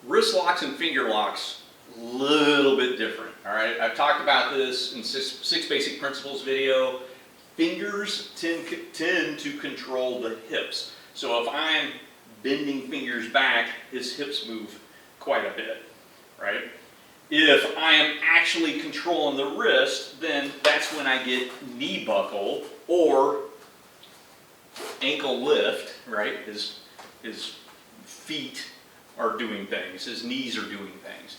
Wrist locks and finger locks, a little bit different, all right? I've talked about this in six basic principles video. Fingers tend to control the hips. So if I'm bending fingers back, his hips move quite a bit, right? If I am actually controlling the wrist, then that's when I get knee buckle or ankle lift, right? His feet are doing things, his knees are doing things.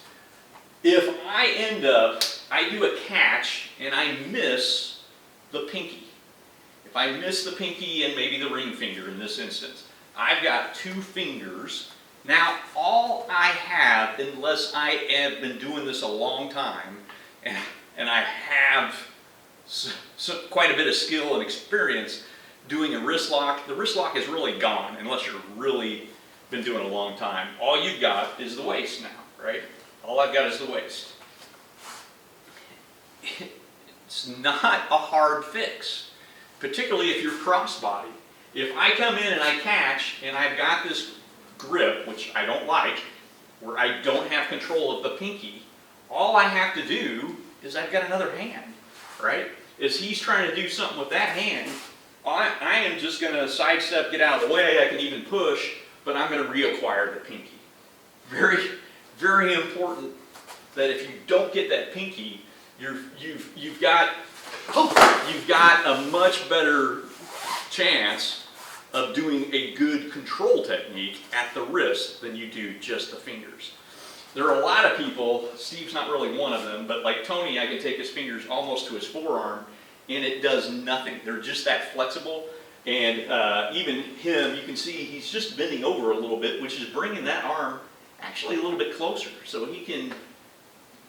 If I do a catch and I miss the pinky. If I miss the pinky and maybe the ring finger in this instance, I've got two fingers. Now, all I have, unless I have been doing this a long time, and I have quite a bit of skill and experience doing a wrist lock, the wrist lock is really gone unless you're really been doing it a long time. All you've got is the waist now, right? All I've got is the waist. It's not a hard fix, particularly if you're crossbody. If I come in and I catch and I've got this grip, which I don't like, where I don't have control of the pinky, all I have to do is I've got another hand, right? As he's trying to do something with that hand, I am just going to sidestep, get out of the way. I can even push, but I'm going to reacquire the pinky. Very, very important that if you don't get that pinky, you've got a much better chance of doing a good control technique at the wrist than you do just the fingers. There are a lot of people, Steve's not really one of them, but like Tony, I can take his fingers almost to his forearm and it does nothing. They're just that flexible. And even him, you can see he's just bending over a little bit, which is bringing that arm actually a little bit closer so he can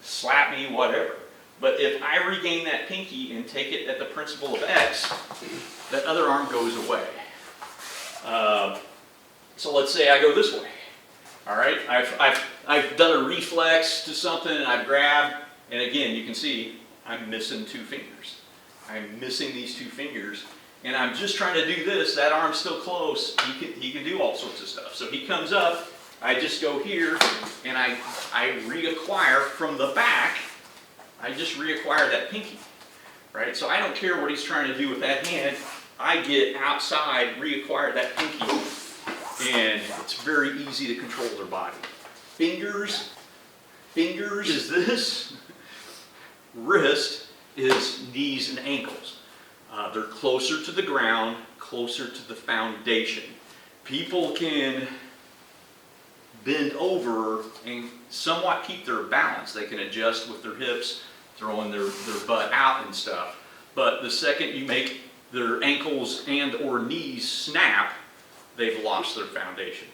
slap me, whatever. But if I regain that pinky and take it at the principle of X, that other arm goes away. So let's say I go this way. All right, I've done a reflex to something and I've grabbed, and again, you can see I'm missing two fingers. I'm missing these two fingers, and I'm just trying to do this. That arm's still close. He can do all sorts of stuff. So he comes up, I just go here, and I reacquire from the back. I just reacquire that pinky, right? So I don't care what he's trying to do with that hand. I get outside, reacquire that pinky, and it's very easy to control their body. Fingers is this. Wrist is knees and ankles. They're closer to the ground, closer to the foundation. People can bend over and somewhat keep their balance. They can adjust with their hips, throwing their butt out and stuff. But the second you make their ankles and or knees snap, they've lost their foundation.